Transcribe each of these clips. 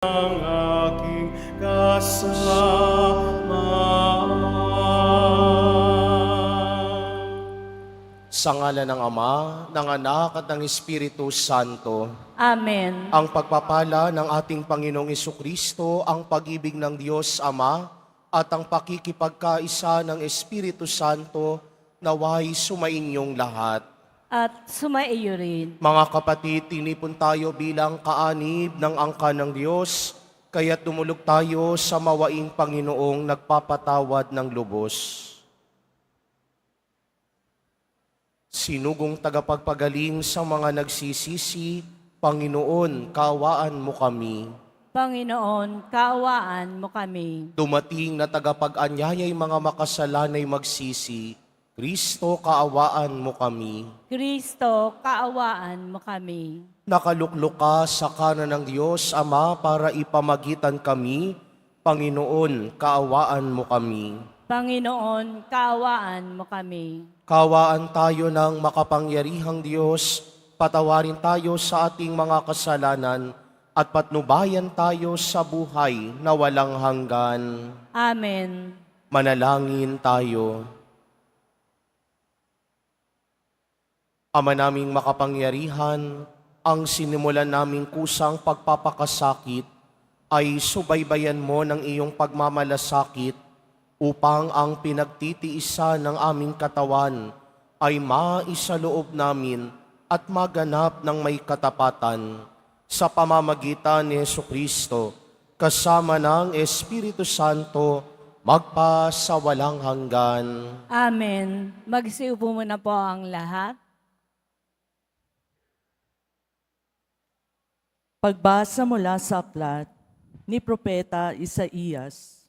ang aking kasama. Sa ngalan ng Ama, ng Anak at ng Espiritu Santo, Amen. ang pagpapala ng ating Panginoong Jesucristo, ang pag-ibig ng Diyos Ama, at ang pakikipagkaisa ng Espiritu Santo, naway sumainyong lahat. At sumaiyo rin. Mga kapatid, tinipon tayo bilang kaanib ng angkan ng Diyos, kaya't tumulog tayo sa mawaing Panginoong nagpapatawad ng lubos. Sinugong tagapagpagaling sa mga nagsisisi, Panginoon, kaawaan mo kami. Panginoon, kaawaan mo kami. Dumating na tagapag-anyaya'y mga makasalanay magsisi, Kristo, kaawaan mo kami. Kristo, kaawaan mo kami. Nakaluklok ka sa kanan ng Diyos, Ama, para ipamagitan kami. Panginoon, kaawaan mo kami. Panginoon, kaawaan mo kami. Kaawaan tayo ng makapangyarihang Diyos, patawarin tayo sa ating mga kasalanan, at patnubayan tayo sa buhay na walang hanggan. Amen. Manalangin tayo. Ama naming makapangyarihan, ang sinimulan naming kusang pagpapakasakit ay subaybayan mo ng iyong pagmamalasakit upang ang pinagtitiisa ng aming katawan ay maisaloob namin at maganap ng may katapatan sa pamamagitan ni Jesucristo, kasama ng Espiritu Santo, magpa sa walang hanggan. Amen. Magsiupo muna po ang lahat. Pagbasa mula sa aklat ni Propeta Isaías.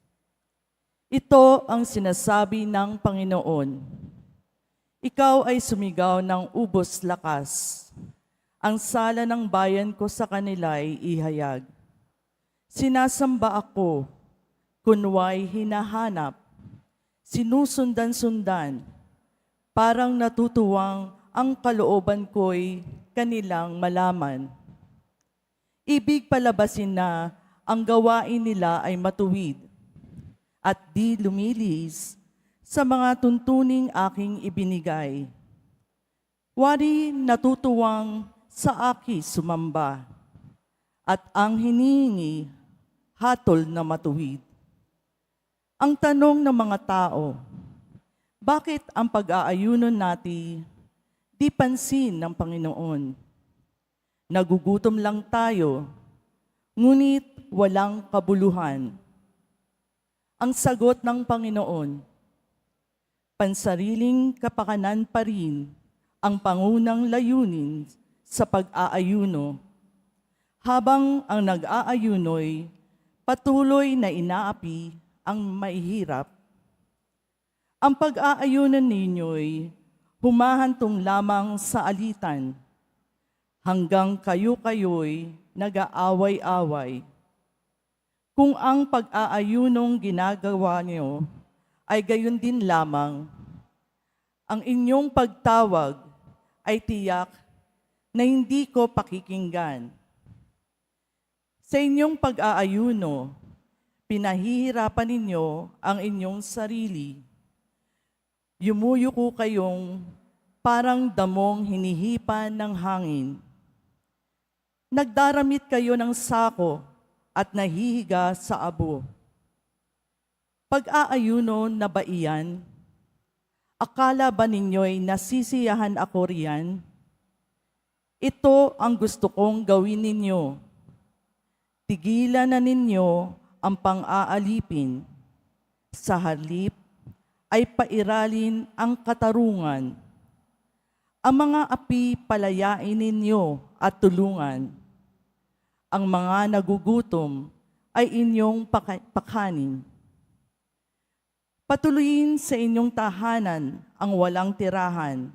Ito ang sinasabi ng Panginoon. Ikaw ay sumigaw ng ubos lakas. Ang sala ng bayan ko sa kanila ay ihayag. Sinasamba ako, kunway hinahanap. Sinusundan-sundan, parang natutuwang ang kalooban ko'y kanilang malaman. Ibig palabasin na ang gawain nila ay matuwid at di lumilis sa mga tuntuning aking ibinigay. Wari natutuwang sa aki sumamba at ang hinihingi hatol na matuwid. Ang tanong ng mga tao, bakit ang pag-aayunon natin di pansin ng Panginoon? Nagugutom lang tayo, ngunit walang kabuluhan. Ang sagot ng Panginoon, pansariling kapakanan pa rin ang pangunang layunin sa pag-aayuno, habang ang nag-aayuno'y patuloy na inaapi ang mahihirap. Ang pag-aayunan ninyo'y humahantong lamang sa alitan, hanggang kayo-kayo'y nag-aaway-away. Kung ang pag-aayunong ginagawa niyo ay gayon din lamang, ang inyong pagtawag ay tiyak na hindi ko pakikinggan. Sa inyong pag-aayuno, pinahihirapan ninyo ang inyong sarili. Yumuyuko kayong parang damong hinihipan ng hangin. Nagdaramit kayo ng sako at nahihiga sa abo. Pag-aayuno na ba iyan? Akala ba ninyo'y nasisiyahan ako riyan? Ito ang gusto kong gawin ninyo. Tigilan na ninyo ang pang-aalipin. Sa halip ay pairalin ang katarungan. Ang mga api palayain ninyo at tulungan. Ang mga nagugutom ay inyong pakanin. Patuloyin sa inyong tahanan ang walang tirahan.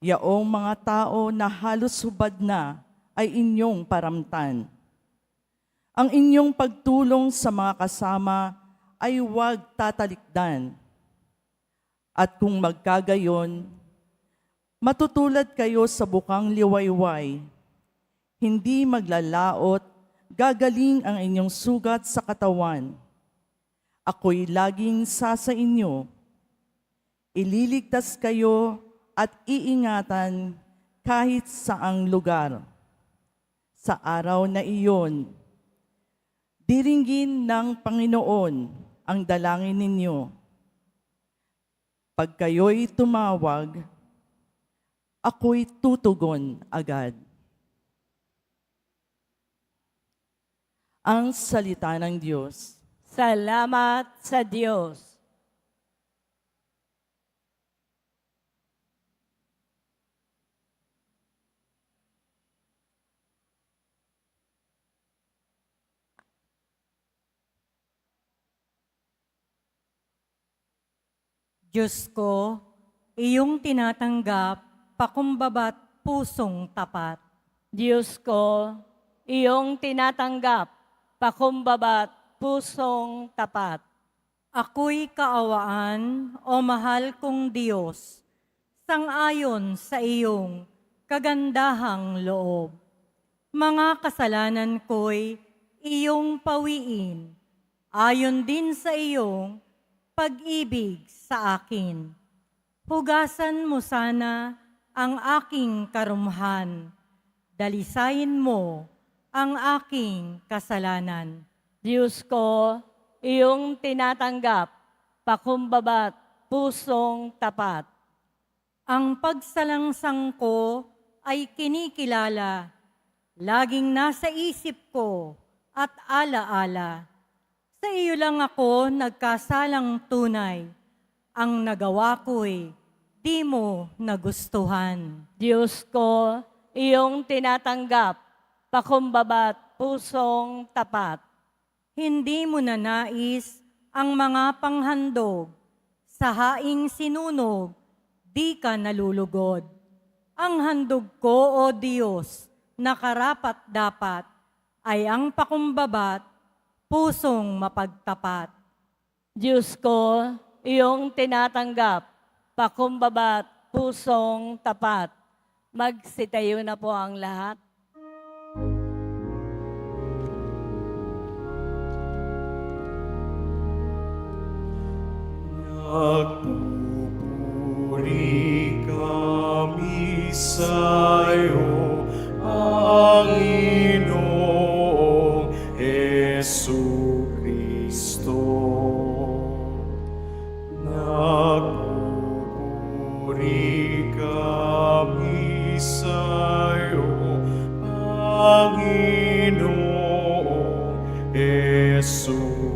Yaong mga tao na halos hubad na ay inyong paramtan. Ang inyong pagtulong sa mga kasama ay huwag tatalikdan. At kung magkagayon, matutulad kayo sa bukang liwayway, hindi maglalaot gagaling ang inyong sugat sa katawan. Ako'y laging sa inyo. Ililigtas kayo at iingatan kahit saang lugar. Sa araw na iyon, diringgin ng Panginoon ang dalangin ninyo. Pag kayo'y tumawag, ako'y tutugon agad. Ang salita ng Diyos. Salamat sa Diyos. Diyos ko, iyong tinatanggap, pakumbaba't pusong tapat. Diyos ko, iyong tinatanggap, pakumbaba't pusong tapat. Ako'y kaawaan, o mahal kong Diyos, sang-ayon sa iyong kagandahang loob. Mga kasalanan ko'y iyong pawiin, ayon din sa iyong pag-ibig sa akin. Hugasan mo sana ang aking karumhan. Dalisayin mo ang aking kasalanan. Diyos ko, iyong tinatanggap, pakumbaba't pusong tapat. Ang pagsalangsang ko ay kinikilala, laging nasa isip ko at alaala. Sa iyo lang ako nagkasalang tunay, ang nagawa ko'y di mo nagustuhan. Diyos ko, iyong tinatanggap, pakumbaba't pusong tapat. Hindi mo na nais ang mga panghandog, sa haing sinunog, di ka nalulugod. Ang handog ko, O Diyos, na karapat-dapat, ay ang pakumbaba't pusong mapagtapat. Diyos ko, iyong tinatanggap, pakumbaba't pusong tapat. Magsitayo na po ang lahat. Nagpupuri kami sa'yo, Panginoong Jesucristo. Nagpupuri kami sa'yo, Panginoong Jesucristo.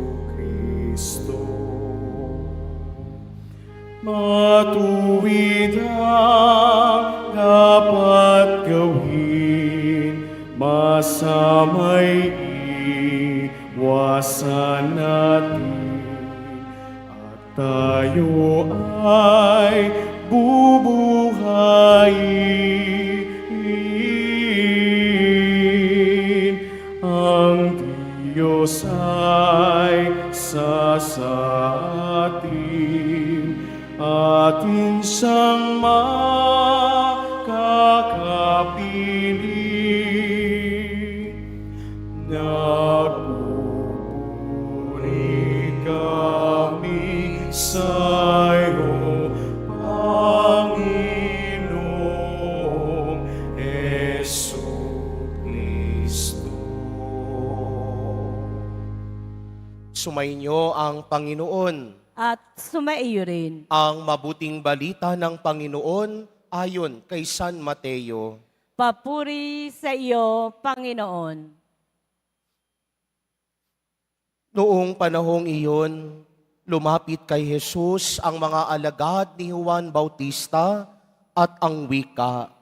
Matuwid ang dapat gawin, masama'y iwasan natin, at tayo ay bubuhayin. Ang Diyos ay atin, atin siyang makakapiling. Nagpupuri kami sa'yo, Panginoong Jesucristo. Sumainyo ang Panginoon. At sumaiyo rin. Ang mabuting balita ng Panginoon ayon kay San Mateo. Papuri sa iyo, Panginoon. Noong panahong iyon, lumapit kay Jesus ang mga alagad ni Juan Bautista at ang wika,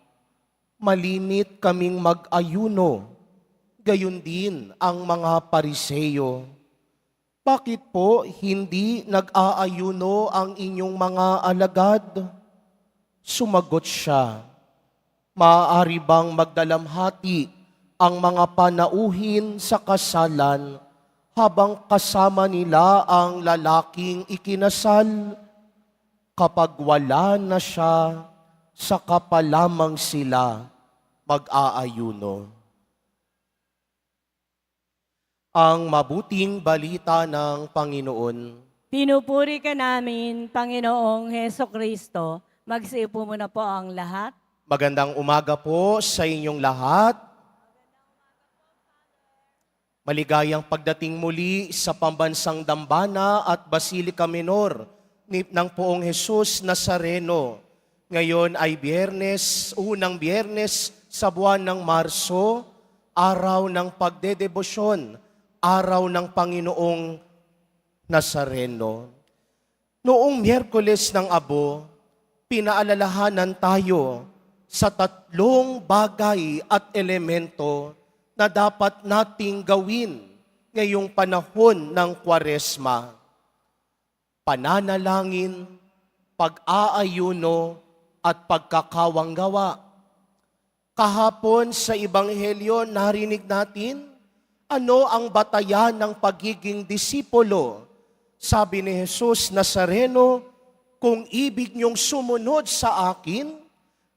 "Malimit kaming mag-ayuno, gayon din ang mga Pariseyo. Bakit po hindi nag-aayuno ang inyong mga alagad?" Sumagot siya, "Maaari bang magdalamhati ang mga panauhin sa kasalan habang kasama nila ang lalaking ikinasal? Kapag wala na siya, saka pa lamang sila mag-aayuno." Ang mabuting balita ng Panginoon. Pinupuri ka namin, Panginoong Heso Kristo. Magsiupo muna po ang lahat. Magandang umaga po sa inyong lahat. Maligayang pagdating muli sa pambansang Dambana at Basilica Minor ng Poong Jesus Nazareno. Ngayon ay unang biyernes sa buwan ng Marso, araw ng pagdedebosyon, araw ng Panginoong Nazareno. Noong Miyerkules ng Abo, pinaalalahanan tayo sa 3 bagay at elemento na dapat nating gawin ngayong panahon ng Kwaresma. Pananalangin, pag-aayuno, at pagkakawanggawa. Kahapon sa Ebanghelyo narinig natin ano ang batayan ng pagiging disipulo. Sabi ni Jesus Nazareno, kung ibig niyong sumunod sa akin,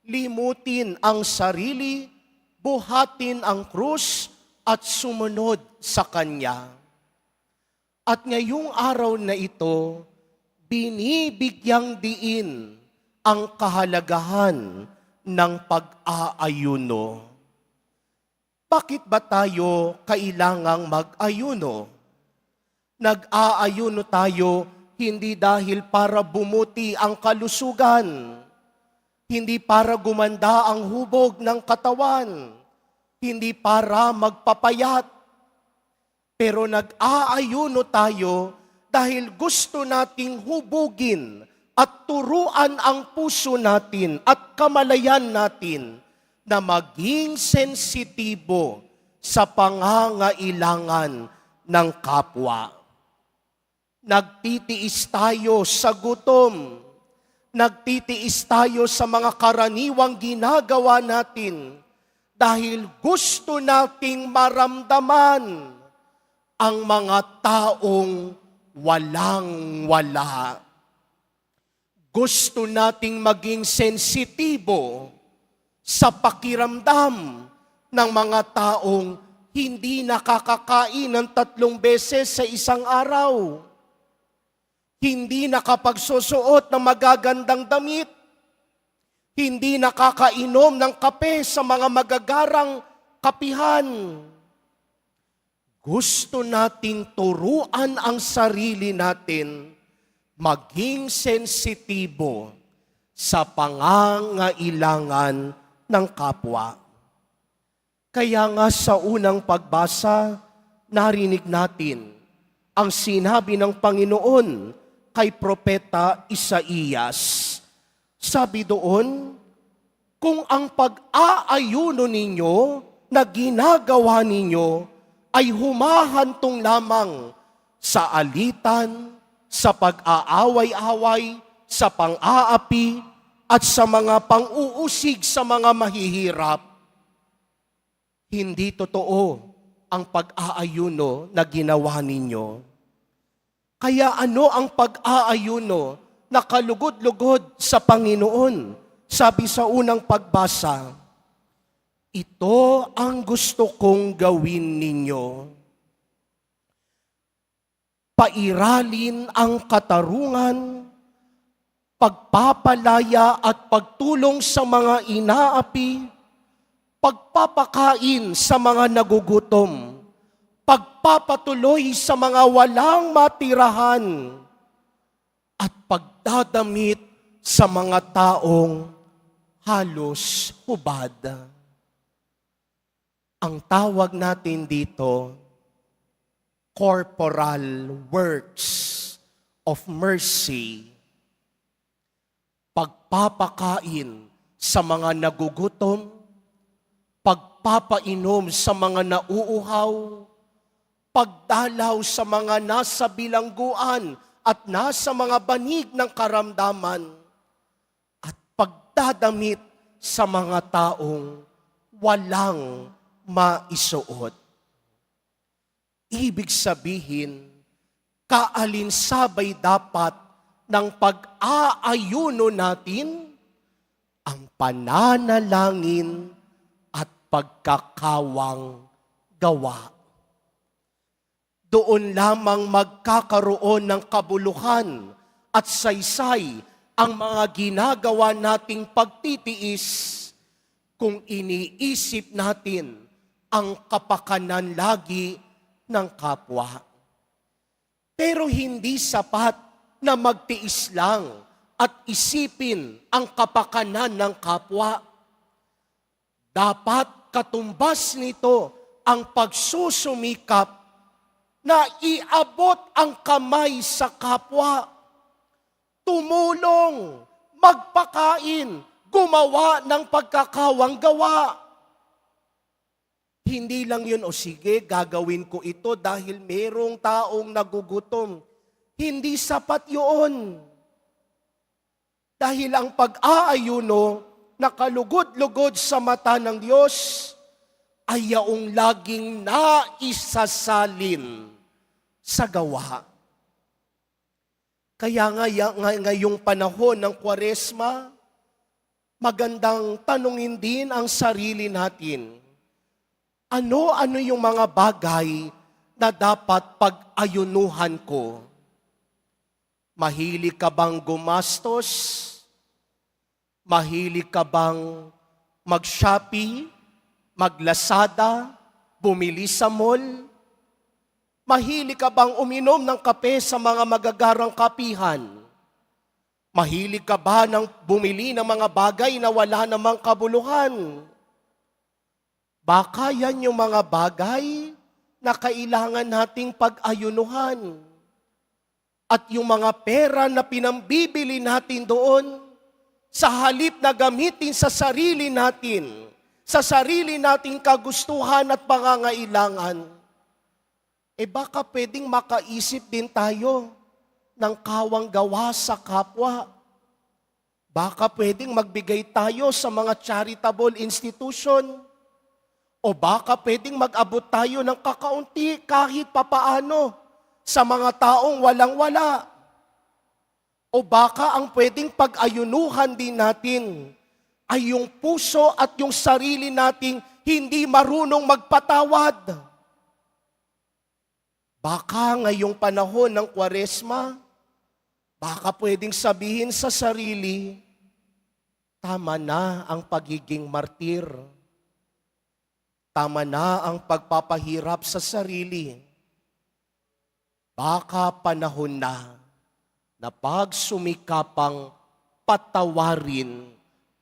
limutin ang sarili, buhatin ang krus, at sumunod sa Kanya. At ngayong araw na ito, binibigyang diin ang kahalagahan ng pag-aayuno. Bakit ba tayo kailangang mag-ayuno? Nag-aayuno tayo hindi dahil para bumuti ang kalusugan, hindi para gumanda ang hubog ng katawan, hindi para magpapayat. Pero nag-aayuno tayo dahil gusto nating hubugin at turuan ang puso natin at kamalayan natin na maging sensitibo sa pangangailangan ng kapwa. Nagtitiis tayo sa gutom. Nagtitiis tayo sa mga karaniwang ginagawa natin dahil gusto nating maramdaman ang mga taong walang-wala. Gusto nating maging sensitibo sa pakiramdam ng mga taong hindi nakakakain ng 3 beses sa isang araw. Hindi nakapagsusuot ng magagandang damit. Hindi nakakainom ng kape sa mga magagarang kapihan. Gusto nating turuan ang sarili natin maging sensitibo sa pangangailangan ng kapwa. Kaya nga sa unang pagbasa, narinig natin ang sinabi ng Panginoon kay Propeta Isaías. Sabi doon, kung ang pag-aayuno ninyo na ginagawa ninyo ay humahantong lamang sa alitan, sa pag-aaway-away, sa pang-aapi, at sa mga pang-uusig sa mga mahihirap, hindi totoo ang pag-aayuno na ginawa ninyo. Kaya ano ang pag-aayuno na kalugod-lugod sa Panginoon? Sabi sa unang pagbasa, ito ang gusto kong gawin ninyo. Pairalin ang katarungan, pagpapalaya at pagtulong sa mga inaapi, pagpapakain sa mga nagugutom, pagpapatuloy sa mga walang matirahan, at pagdadamit sa mga taong halos hubad. Ang tawag natin dito, corporal works of mercy. Pagpapakain sa mga nagugutom, pagpapainom sa mga nauuhaw, pagdalaw sa mga nasa bilangguan at nasa mga banig ng karamdaman, at pagdadamit sa mga taong walang maisuot. Ibig sabihin, kaalinsabay dapat ng pag-aayuno natin ang pananalangin at pagkakawang gawa. doon lamang magkakaroon ng kabuluhan at saysay ang mga ginagawa nating pagtitiis kung iniisip natin ang kapakanan lagi ng kapwa. Pero hindi sapat na magtiis lang at isipin ang kapakanan ng kapwa. Dapat katumbas nito ang pagsusumikap na iabot ang kamay sa kapwa, tumulong, magpakain, gumawa ng pagkakawang gawa. Hindi lang yun, o sige, gagawin ko ito dahil merong taong nagugutom. Hindi sapat yun. Dahil ang pag-aayuno, nakalugod-lugod sa mata ng Diyos, ay yaong laging naisasalin sa gawa. Kaya ngayong panahon ng Kwaresma, magandang tanungin din ang sarili natin. Ano-ano yung mga bagay na dapat pag-ayunuhan ko? Mahilig ka bang gumastos? Mahilig ka bang mag-Shopee, mag-Lazada, bumili sa mall? Mahilig ka bang uminom ng kape sa mga magagarang kapihan? Mahilig ka ba ng bumili ng mga bagay na wala namang kabuluhan? Baka yan yung mga bagay na kailangan nating pag-ayunuhan. At yung mga pera na pinambibili natin doon, sa halip na gamitin sa sarili natin, sa sarili nating kagustuhan at pangangailangan, baka pwedeng makaisip din tayo ng kawang gawa sa kapwa. Baka pwedeng magbigay tayo sa mga charitable institution. O baka pwedeng mag-abot tayo ng kakaunti kahit papaano sa mga taong walang-wala. O baka ang pwedeng pag-ayunuhan din natin ay yung puso at yung sarili nating hindi marunong magpatawad. Baka ngayong panahon ng Kwaresma, baka pwedeng sabihin sa sarili, tama na ang pagiging martir. Tama na ang pagpapahirap sa sarili. Baka panahon na pagsumikapang patawarin,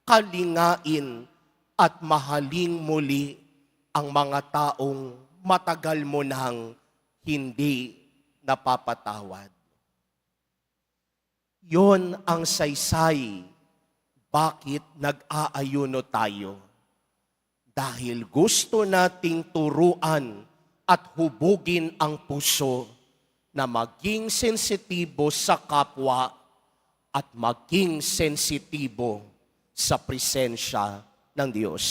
kalingain, at mahaling muli ang mga taong matagal mo nang hindi napapatawad. Yon ang saysay bakit nag-aayuno tayo. Dahil gusto nating turuan at hubugin ang puso na maging sensitibo sa kapwa at maging sensitibo sa presensya ng Diyos.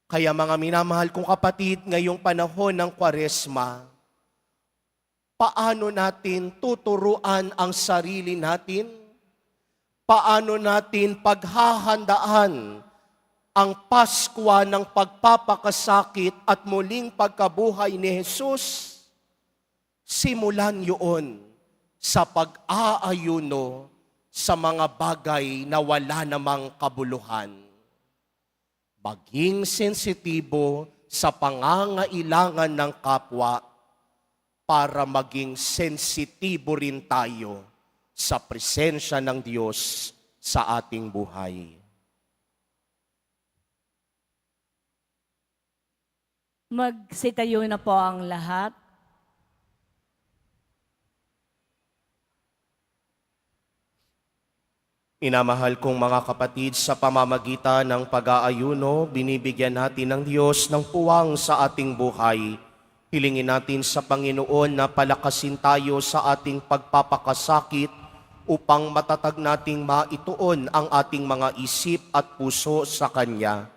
Kaya mga minamahal kong kapatid, ngayong panahon ng Kwaresma, paano natin tuturuan ang sarili natin? Paano natin paghahandaan ang Pasko ng pagpapakasakit at muling pagkabuhay ni Jesus? Simulan yun sa pag-aayuno sa mga bagay na wala namang kabuluhan. Maging sensitibo sa pangangailangan ng kapwa para maging sensitibo rin tayo sa presensya ng Diyos sa ating buhay. Magsitayo na po ang lahat. Minamahal kong mga kapatid, sa pamamagitan ng pag-aayuno, binibigyan natin ng Diyos ng puwang sa ating buhay. Hilingin natin sa Panginoon na palakasin tayo sa ating pagpapakasakit upang matatag nating maituon ang ating mga isip at puso sa Kanya.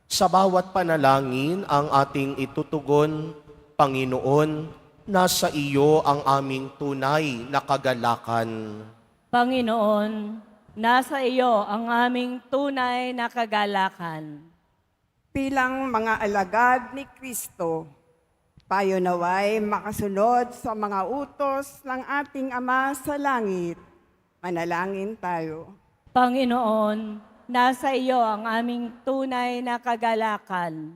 Sa bawat panalangin ang ating itutugon, Panginoon, nasa iyo ang aming tunay na kagalakan. Panginoon, nasa iyo ang aming tunay na kagalakan. Bilang mga alagad ni Kristo, Tayo naway makasunod sa mga utos ng ating Ama sa langit. Manalangin tayo. Panginoon, nasa iyo ang aming tunay na kagalakan.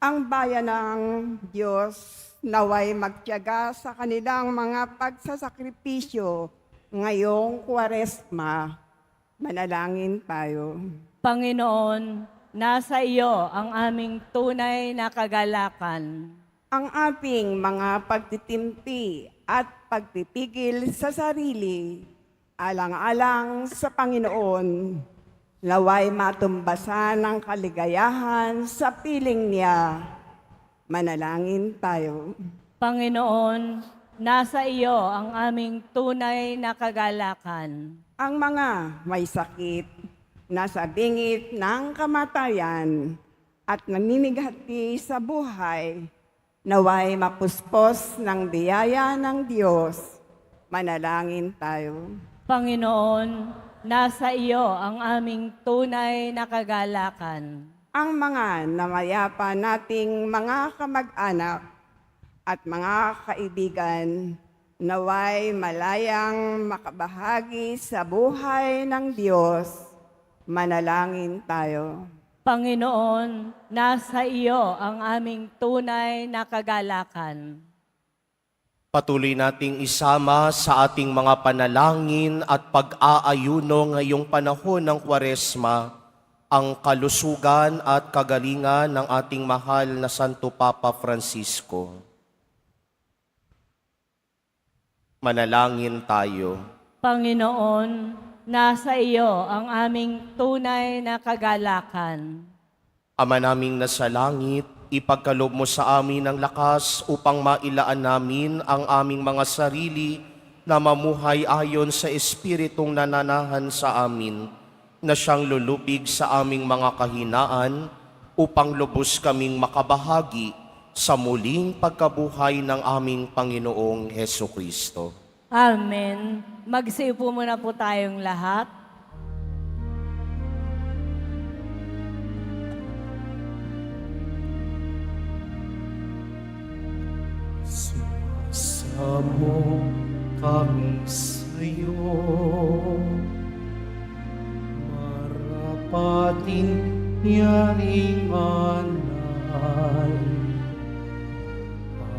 Ang bayan ng Diyos naway magtiyaga sa kanilang mga pagsasakripisyo ngayong Kwaresma. Manalangin tayo. Panginoon, nasa iyo ang aming tunay na kagalakan. Ang ating mga pagtitimpi at pagpipigil sa sarili, alang-alang sa Panginoon, naway matumbasan ng kaligayahan sa piling niya. Manalangin tayo. Panginoon, nasa iyo ang aming tunay na kagalakan. Ang mga may sakit, nasa bingit ng kamatayan at naninigati sa buhay, naway mapuspos ng biyaya ng Diyos. Manalangin tayo. Panginoon, nasa iyo ang aming tunay na kagalakan. Ang mga namayapa nating mga kamag-anak at mga kaibigan, naway malayang makabahagi sa buhay ng Diyos. Manalangin tayo. Panginoon, nasa iyo ang aming tunay na kagalakan. Patuloy nating isama sa ating mga panalangin at pag-aayuno ngayong panahon ng Kwaresma ang kalusugan at kagalingan ng ating mahal na Santo Papa Francisco. Manalangin tayo. Panginoon, nasa iyo ang aming tunay na kagalakan. Ama naming nasa langit, ipagkaloob mo sa amin ang lakas upang mailaan namin ang aming mga sarili na mamuhay ayon sa Espiritong nananahan sa amin, na siyang lulubig sa aming mga kahinaan upang lubos kaming makabahagi sa muling pagkabuhay ng aming Panginoong Hesukristo. Amen. Magsiupo muna po tayong lahat. Sumasamo kami sa'yo, marapating yaring anay.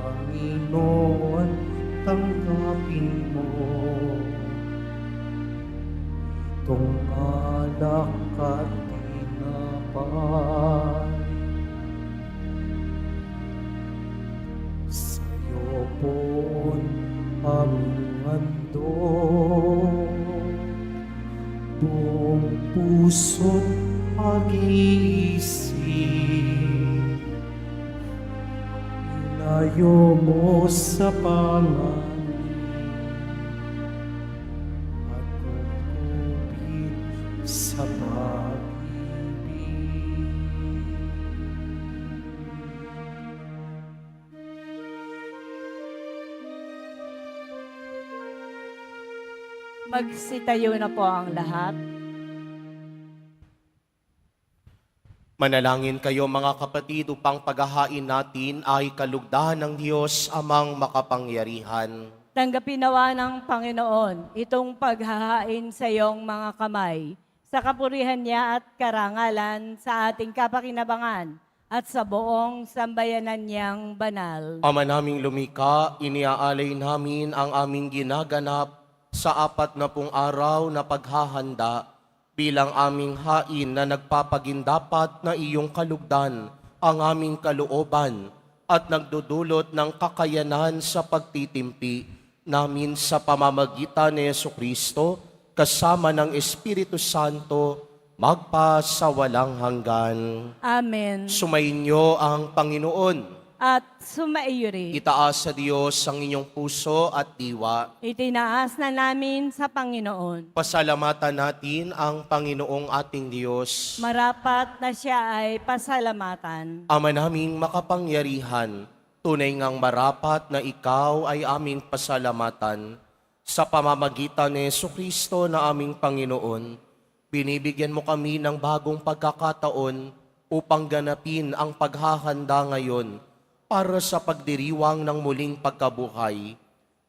Panginoon, tanggapin mo itong alak at tinapay. Sa'yo po'y aming handog, buong puso't pag-iisip. Ilayo mo sa panganib at tugtugin sa pag-ibig. Magsitayo na po ang lahat. Manalangin kayo mga kapatid upang paghahain natin ay kalugdan ng Diyos amang makapangyarihan. Tanggapin nawa ng Panginoon itong paghahain sa iyong mga kamay, sa kapurihan niya at karangalan sa ating kapakinabangan at sa buong sambayanan niyang banal. Ama naming lumika, iniaalay namin ang aming ginaganap sa 40 araw na paghahanda bilang aming hain na nagpapagindapat na iyong kalugdan ang aming kalooban at nagdudulot ng kakayanan sa pagtitimpi namin sa pamamagitan ni Jesucristo kasama ng Espiritu Santo magpa sa walang hanggan. Amen. Sumainyo ang Panginoon. At sumaiyo rin. Itaas sa Diyos ang inyong puso at diwa. Itinaas na namin sa Panginoon. Pasalamatan natin ang Panginoong ating Diyos. Marapat na siya ay pasalamatan. Ama naming makapangyarihan, tunay ngang marapat na ikaw ay aming pasalamatan. Sa pamamagitan ni Jesucristo na aming Panginoon, binibigyan mo kami ng bagong pagkakataon upang ganapin ang paghahanda ngayon para sa pagdiriwang ng muling pagkabuhay.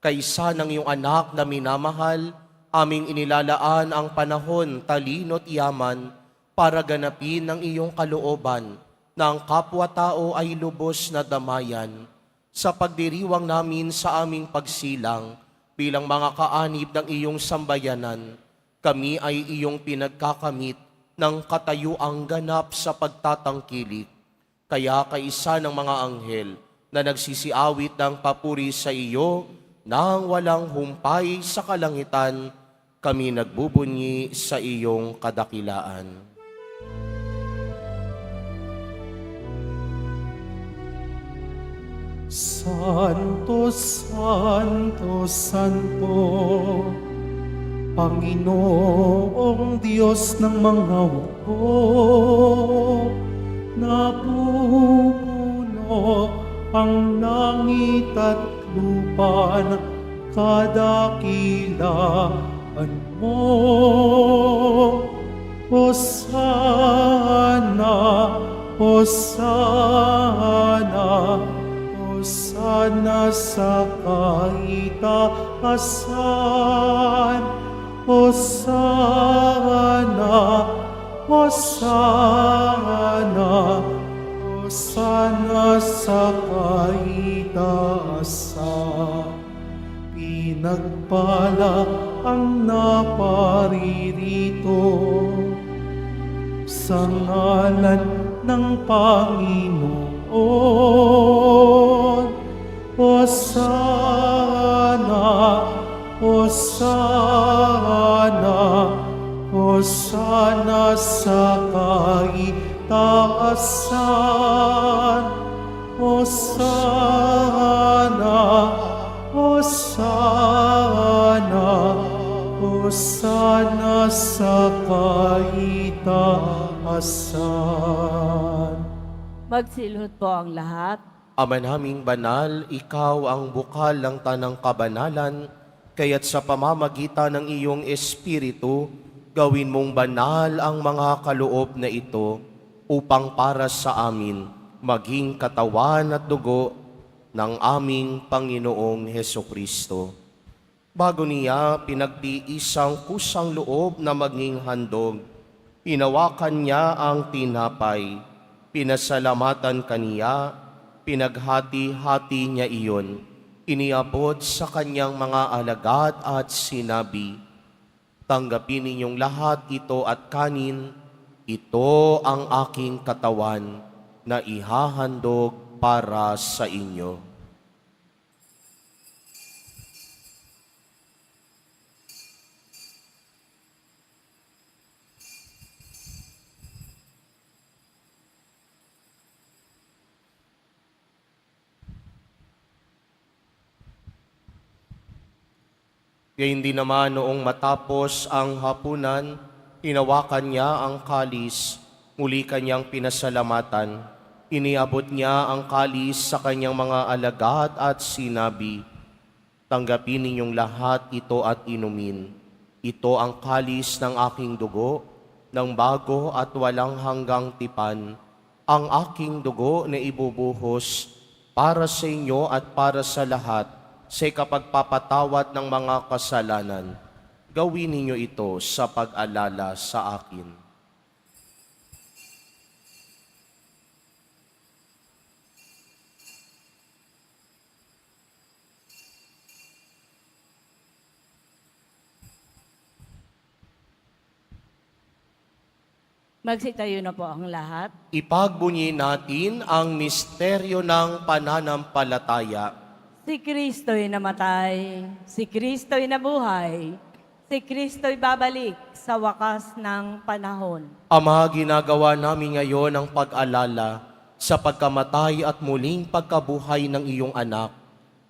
Kaysa ng iyong anak na minamahal, aming inilalaan ang panahon, talino't yaman para ganapin ng iyong kalooban na ang kapwa-tao ay lubos na damayan. Sa pagdiriwang namin sa aming pagsilang bilang mga kaanib ng iyong sambayanan, kami ay iyong pinagkakamit ng katayuang ganap sa pagtatangkilik. Kaya kaisa ng mga anghel na nagsisiawit ng papuri sa iyo nang walang humpay sa kalangitan, kami nagbubunyi sa iyong kadakilaan. Santo, Santo, Santo, Panginoong Diyos ng mga hukbo, napupuno ang langit at lupa ng kadakilaan mo. Hosana, Hosana, Hosana sa kaitaasan. Hosana, Hosana, Hosana sa kaitaasan. Pinagpala ang naparirito sa ngalan ng Panginoon. Hosana, Hosana, Hosana sa kaitaasan. Hosana, Hosana, Hosana sa kaitaasan. Magsilhot po ang lahat. Ama naming banal, ikaw ang bukal ng tanang kabanalan, kaya't sa pamamagitan ng iyong Espiritu, gawin mong banal ang mga kaloob na ito upang para sa amin maging katawan at dugo ng aming Panginoong Hesukristo. Bago niya pinagtiisang kusang loob na maging handog, hinawakan niya ang tinapay, pinasalamatan kaniya, pinaghati-hati niya iyon, iniabot sa kanyang mga alagad at sinabi, "Tanggapin ninyong lahat ito at kanin, ito ang aking katawan na ihahandog para sa inyo." Gayun din naman noong matapos ang hapunan, hinawakan niya ang kalis, muli kanyang pinasalamatan. Iniabot niya ang kalis sa kanyang mga alagad at sinabi, "Tanggapin ninyong lahat ito at inumin. Ito ang kalis ng aking dugo, ng bago at walang hanggang tipan, ang aking dugo na ibubuhos para sa inyo at para sa lahat, sa kapagpapatawad ng mga kasalanan. Gawin ninyo ito sa pag-alala sa akin." Magsitayo na po ang lahat. Ipagbunyi natin ang misteryo ng pananampalataya. Si Kristo'y namatay, si Kristo'y nabuhay, si Kristo'y babalik sa wakas ng panahon. Ama, ginagawa namin ngayon ang pag-alala sa pagkamatay at muling pagkabuhay ng iyong anak.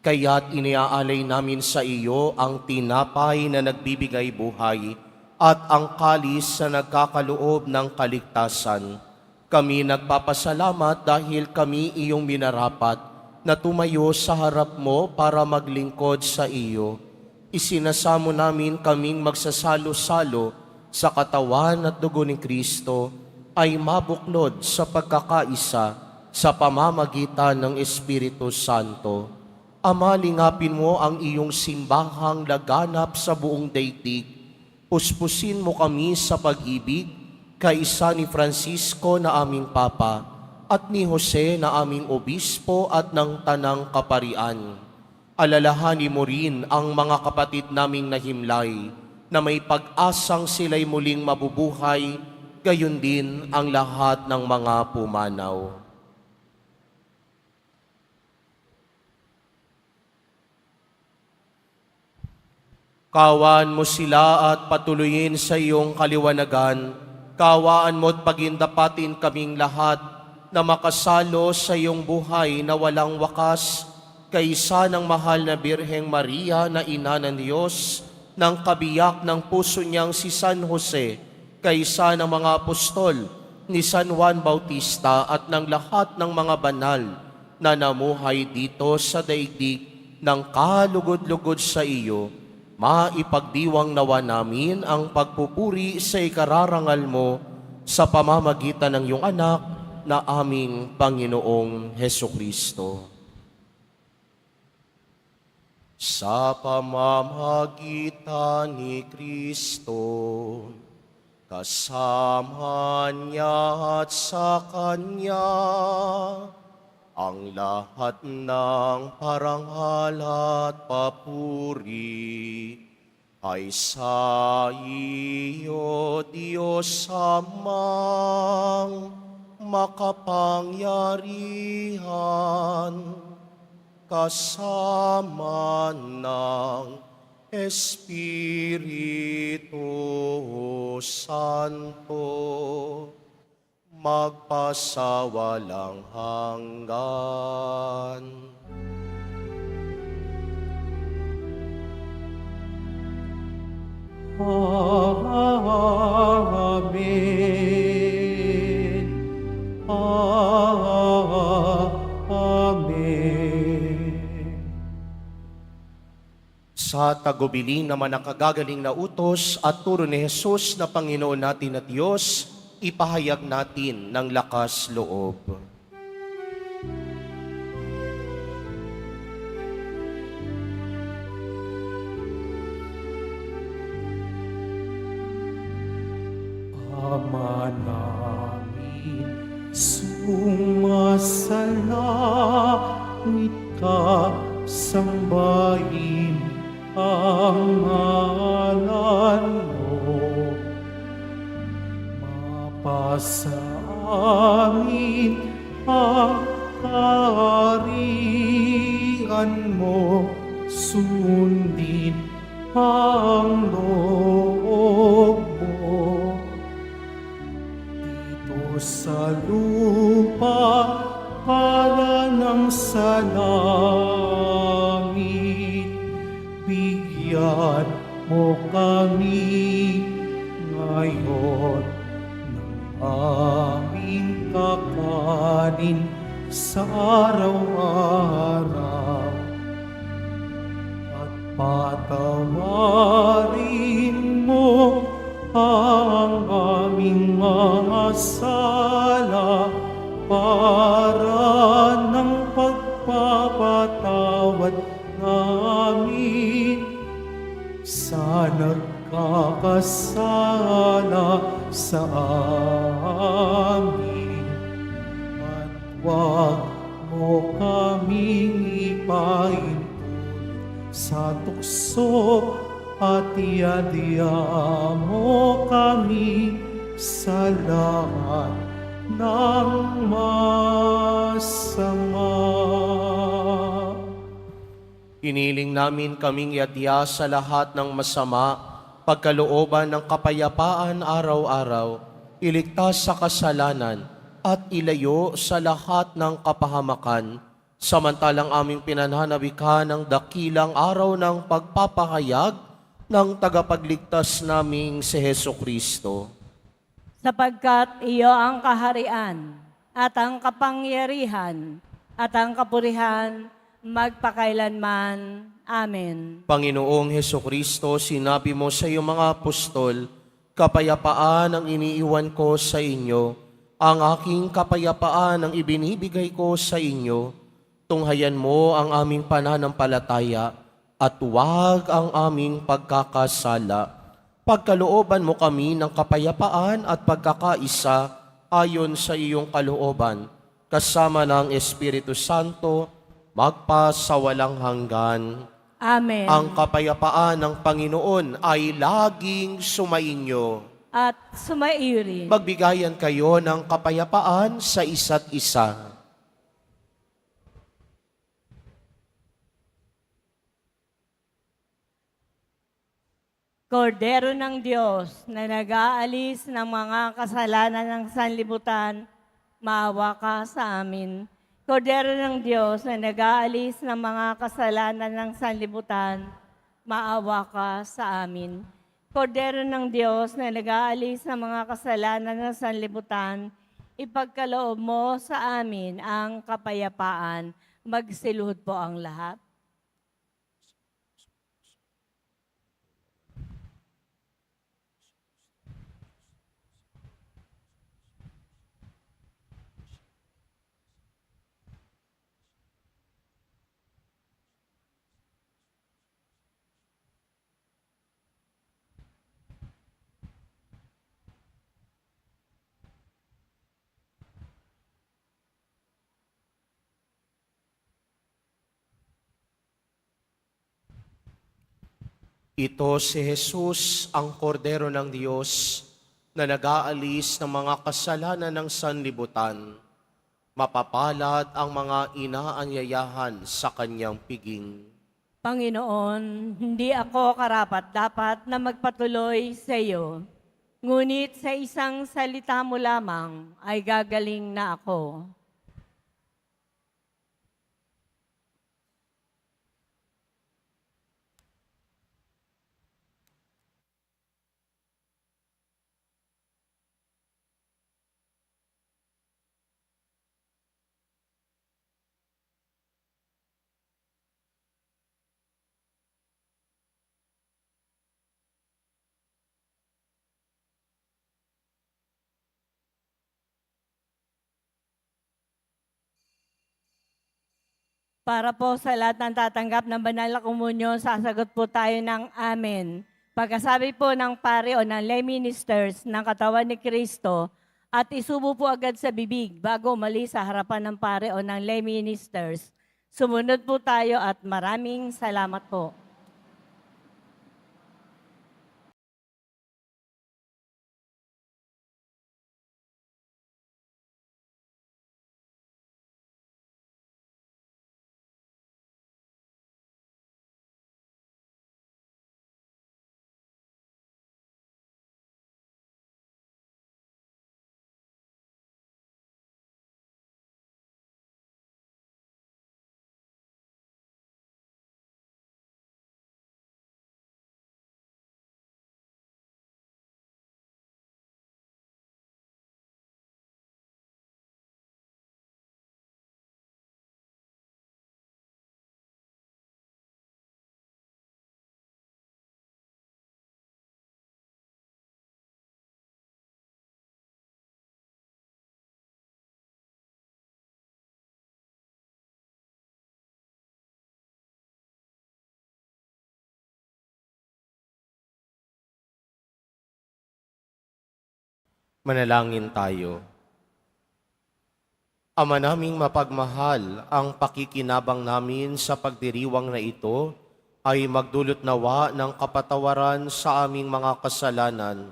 Kaya't iniaalay namin sa iyo ang tinapay na nagbibigay buhay at ang kalis na nagkakaloob ng kaligtasan. Kami nagpapasalamat dahil kami iyong minarapat na tumayo sa harap mo para maglingkod sa iyo. Isinasamo namin kaming magsasalo-salo sa katawan at dugo ni Kristo ay mabuklod sa pagkakaisa sa pamamagitan ng Espiritu Santo. Ama, lingapin mo ang iyong simbahang laganap sa buong daigdig. Puspusin mo kami sa pag-ibig, kaisa ni Francisco na aming Papa, at ni Jose na aming Obispo at ng Tanang Kaparian. Alalahanin mo rin ang mga kapatid naming nahimlay, na may pag-asang sila'y muling mabubuhay, gayon din ang lahat ng mga pumanaw. Kawan mo sila at patuloyin sa iyong kaliwanagan. Kawaan mo at pagindapatin kaming lahat na makasalo sa iyong buhay na walang wakas, kaysa ng mahal na Birheng Maria na ina ng Diyos, ng kabiyak ng puso niyang si San Jose, kaysa ng mga apostol ni San Juan Bautista at ng lahat ng mga banal na namuhay dito sa daigdig ng kalugod-lugod sa iyo. Maipagdiwang nawa namin ang pagpupuri sa ikararangal mo sa pamamagitan ng iyong anak na aming Panginoong Hesukristo. Sa pamamagitan ni Kristo, kasama niya at sa Kanya, ang lahat ng parangal at papuri ay sa iyo, Diyos Amang makapangyarihan, kasama ng Espiritu Santo, magpasawalang hanggan. Amen. Amen. Sa tagubilin naman ang kagagaling na utos at turo ni Jesus na Panginoon natin at Diyos, ipahayag natin ng lakas loob. Ama namin, sumasalangit ka, sambahin ang ngalan mo. Mapasa amin ang kaharian mo, sundin ang loob mo. Dito sa lupa para ng sa langit, bigyan mo kami ngayon ng aming kakanin sa araw-araw, at patawarin mo ang aming mga sala para ng pagpapatawad namin sa nagkakasala sa amin, at huwag mo kaming ipahintulot sa tukso, at iadya mo kami sa lahat ng masama. Iniling namin kaming iadya sa lahat ng masama, pagkalooban ng kapayapaan araw-araw, iligtas sa kasalanan, at ilayo sa lahat ng kapahamakan, samantalang aming pinananabikan ng dakilang araw ng pagpapahayag ng tagapagligtas naming si Hesukristo. Sapagkat iyo ang kaharian at ang kapangyarihan at ang kapurihan magpakailanman. Amen. Panginoong Hesukristo, sinabi mo sa iyong mga apostol, kapayapaan ang iniiwan ko sa inyo, Ang aking kapayapaan ang ibinibigay ko sa inyo. Tunghayan mo ang aming pananampalataya at huwag ang aming pagkakasala. Pagkalooban mo kami ng kapayapaan at pagkakaisa ayon sa iyong kalooban, kasama ng Espiritu Santo, magpasawalang hanggan. Amen. Ang kapayapaan ng Panginoon ay laging sumainyo. At sumaiyo rin. Magbigayan kayo ng kapayapaan sa isa't isa. Kordero ng Diyos na nag-aalis ng mga kasalanan ng sanlibutan, maawa ka sa amin. Kordero ng Diyos na nag-aalis ng mga kasalanan ng sanlibutan, maawa ka sa amin. Kordero ng Diyos na nag-aalis ng mga kasalanan ng sanlibutan, ipagkaloob mo sa amin ang kapayapaan. Magsiluhod po ang lahat. Ito si Jesus, ang kordero ng Diyos, na nag-aalis ng mga kasalanan ng sanlibutan. Mapapalad ang mga inaanyayahan sa kanyang piging. Panginoon, hindi ako karapat-dapat na magpatuloy sa iyo. Ngunit sa isang salita mo lamang ay gagaling na ako. Para po sa lahat ng tatanggap ng banal na komunyon, sasagot po tayo ng Amen. Pagkasabi po ng pare o ng lay ministers ng katawan ni Kristo at isubo po agad sa bibig bago umalis sa harapan ng pare o ng lay ministers. Sumunod po tayo at maraming salamat po. Manalangin tayo. Ama naming mapagmahal, ang pakikinabang namin sa pagdiriwang na ito ay magdulot nawa ng kapatawaran sa aming mga kasalanan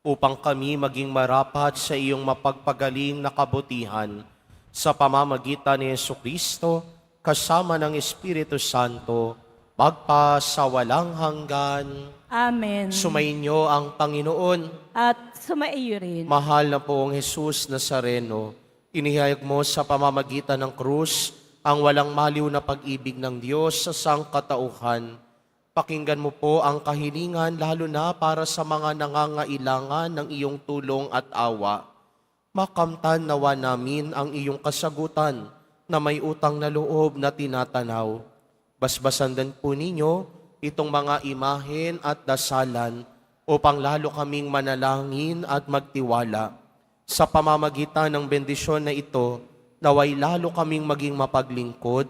upang kami maging marapat sa iyong mapagpagaling na kabutihan sa pamamagitan ni Jesucristo kasama ng Espiritu Santo magpasawalang hanggan. Amen. Sumainyo ang Panginoon. At sumaiyo rin. Mahal na poong Jesus Nazareno, inihayag mo sa pamamagitan ng krus ang walang maliw na pag-ibig ng Diyos sa sangkatauhan. Pakinggan mo po ang kahilingan lalo na para sa mga nangangailangan ng iyong tulong at awa. Makamtan nawa namin ang iyong kasagutan na may utang na loob na tinatanaw. Basbasan din po ninyo itong mga imahen at dasalan upang lalo kaming manalangin at magtiwala Sa pamamagitan ng bendisyon na ito, naway lalo kaming maging mapaglingkod,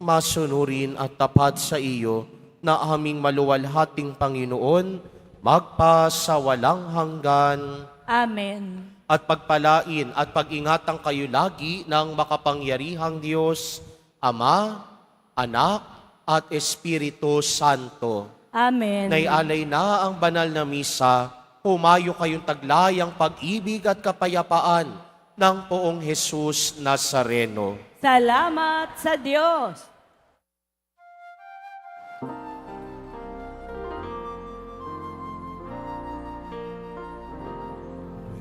masunurin at tapat sa iyo na aming maluwalhating Panginoon, magpasawalang hanggan. Amen. At pagpalain at pag-ingatan kayo lagi ng makapangyarihang Diyos, Ama, Anak, at Espiritu Santo. Amen. Naialay na ang banal na misa, humayo kayong taglayang pag-ibig at kapayapaan ng Poong Jesus Nazareno. Salamat sa Diyos.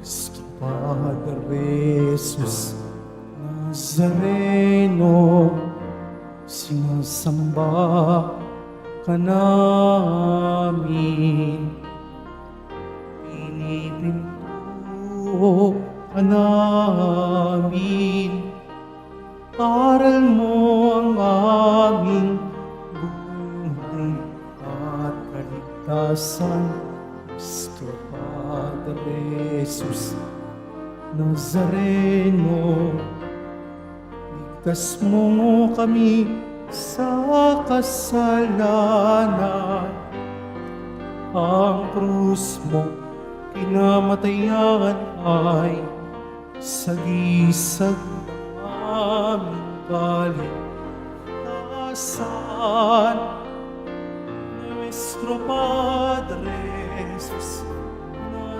Nuestro Padre Jesus Nazareno, sinasamba ka namin. Pinipinto ka namin. Aral mo ang aming buhay at kaligtasan. Nuestro Padre Jesus Nazareno, ligtas mo kami sa kasalanan. Ang krus mo kinamatayan ay sagisag ng aming kaligtasan. Nuestro Padre Jesus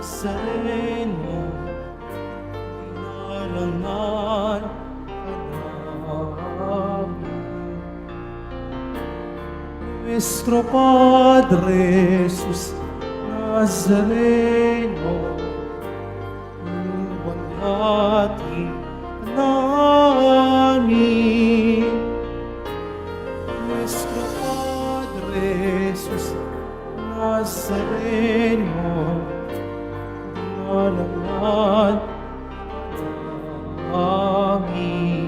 Nazareno, dinalangan ka namin. Nuestro Padre Jesus Nazareno, luwalhati ka namin. Nuestro Padre Jesus Nazareno, dinalangan amin.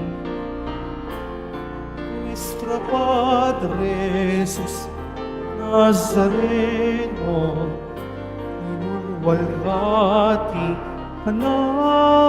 Nuestro Padre Jesus Nazareno, inulwalhati ka namin.